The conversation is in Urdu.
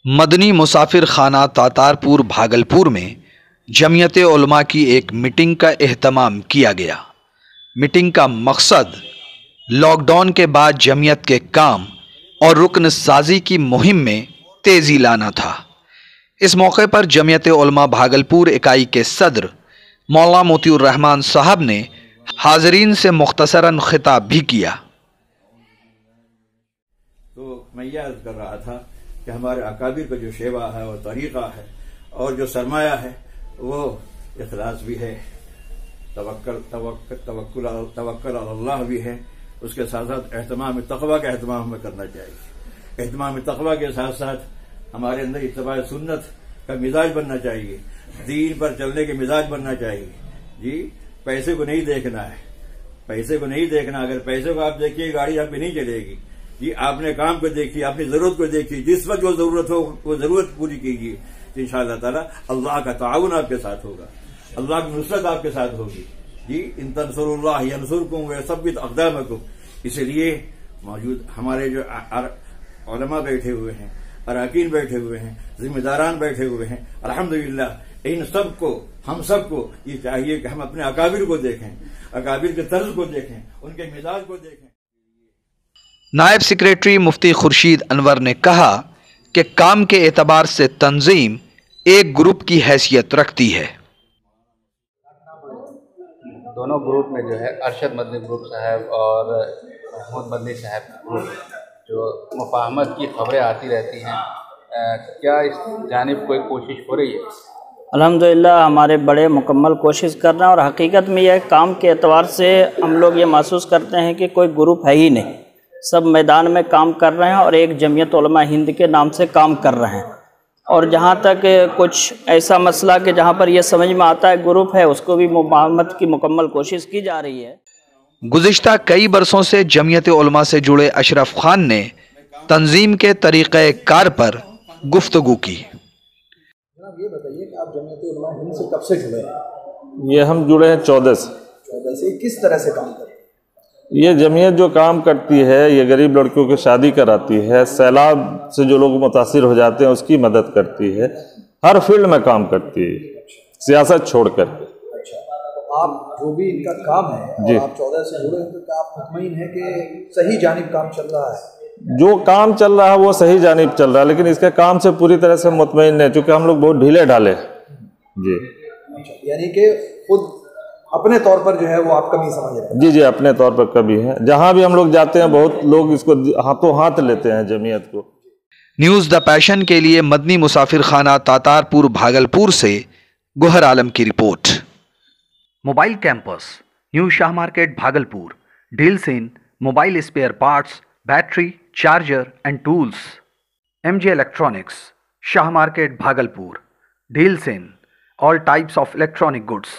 مدنی مسافر خانہ تاتارپور بھاگلپور میں جمعیت علماء کی ایک میٹنگ کا اہتمام کیا گیا۔ میٹنگ کا مقصد لاک ڈاؤن کے بعد جمعیت کے کام اور رکن سازی کی مہم میں تیزی لانا تھا۔ اس موقع پر جمعیت علماء بھاگلپور اکائی کے صدر مولانا موتی الرحمان صاحب نے حاضرین سے مختصراً خطاب بھی کیا۔ تو میں یہ عرض کر رہا تھا کہ ہمارے اکابر کا جو شیوا ہے اور طریقہ ہے اور جو سرمایہ ہے وہ اخلاص بھی ہے، توکل اللہ بھی ہے، اس کے ساتھ ساتھ اہتمام تقویٰ کا اہتمام ہمیں کرنا چاہیے۔ اہتمام تقویٰ کے ساتھ ساتھ ہمارے اندر اتباع سنت کا مزاج بننا چاہیے، دین پر چلنے کے مزاج بننا چاہیے۔ جی پیسے کو نہیں دیکھنا ہے، پیسے کو نہیں دیکھنا۔ اگر پیسے کو آپ دیکھیے گاڑی آپ پہ نہیں چلے گی۔ جی آپ نے کام کو دیکھیے، اپنی ضرورت کو دیکھیے، جس وقت جو ضرورت ہو وہ ضرورت پوری کیجیے، ان شاء اللہ تعالیٰ اللہ کا تعاون آپ کے ساتھ ہوگا، اللہ کی نصرت آپ کے ساتھ ہوگی۔ جی ان تنصروا اللہ ینصرکم ویثبت اقدامکم۔ اسی لیے موجود ہمارے جو علماء بیٹھے ہوئے ہیں، اراکین بیٹھے ہوئے ہیں، ذمہ داران بیٹھے ہوئے ہیں، الحمدللہ ان سب کو، ہم سب کو یہ چاہیے کہ ہم اپنے اکابر کو دیکھیں، اکابر کے طرز کو دیکھیں، ان کے مزاج کو دیکھیں۔ نائب سیکریٹری مفتی خورشید انور نے کہا کہ کام کے اعتبار سے تنظیم ایک گروپ کی حیثیت رکھتی ہے۔ دونوں گروپ میں جو ہے ارشد مدنی گروپ صاحب اور محمود مدنی صاحب گروپ جو مفاہمت کی خبریں آتی رہتی ہیں، کیا اس جانب کوئی کوشش ہو رہی ہے؟ الحمدللہ ہمارے بڑے مکمل کوشش کر رہے ہیں، اور حقیقت میں یہ کام کے اعتبار سے ہم لوگ یہ محسوس کرتے ہیں کہ کوئی گروپ ہے ہی نہیں، سب میدان میں کام کر رہے ہیں اور ایک جمعیت علماء ہند کے نام سے کام کر رہے ہیں۔ اور جہاں تک کچھ ایسا مسئلہ کہ جہاں پر یہ سمجھ میں آتا ہے گروپ ہے، اس کو بھی مفاہمت کی مکمل کوشش کی جا رہی ہے۔ گزشتہ کئی برسوں سے جمعیت علماء سے جڑے اشرف خان نے تنظیم کے طریقہ کار پر گفتگو کی۔ جناب یہ بتائیے کہ آپ جمعیت علماء ہند سے کب سے جڑے ہیں؟ یہ ہم جڑے ہیں 14 سے۔ 14 سے کس طرح سے کام کرتے ہیں؟ یہ جمعیت جو کام کرتی ہے، یہ غریب لڑکیوں کی شادی کراتی ہے، سیلاب سے جو لوگ متاثر ہو جاتے ہیں اس کی مدد کرتی ہے، ہر فیلڈ میں کام کرتی ہے، سیاست چھوڑ کر کے۔ اچھا، تو آپ جو بھی ان کا کام ہے جی، اور آپ 14 سے جڑے ہیں، تو کیا آپ مطمئن ہیں کہ صحیح جانب کام چل رہا ہے؟ جو کام چل رہا ہے وہ صحیح جانب چل رہا ہے، لیکن اس کے کام سے پوری طرح سے مطمئن نہیں، چونکہ ہم لوگ بہت ڈھیلے ڈھالے ہیں۔ جی اچھا، یعنی کہ خود اپنے طور پر جو ہے وہ آپ کمی سمجھ رہے ہیں؟ جی جی، اپنے طور پر کبھی ہے، جہاں بھی ہم لوگ جاتے ہیں بہت لوگ اس کو ہاتھوں ہاتھ لیتے ہیں جمعیت کو۔ نیوز دا پیشن کے لیے مدنی مسافر خانہ تاتارپور بھاگلپور سے گوہر عالم کی رپورٹ۔ Mobile campus, new Shah market Bhagalpur, deals in mobile spare parts, battery, charger and tools. M J electronics, Shah market Bhagalpur, deals in all types of electronic goods.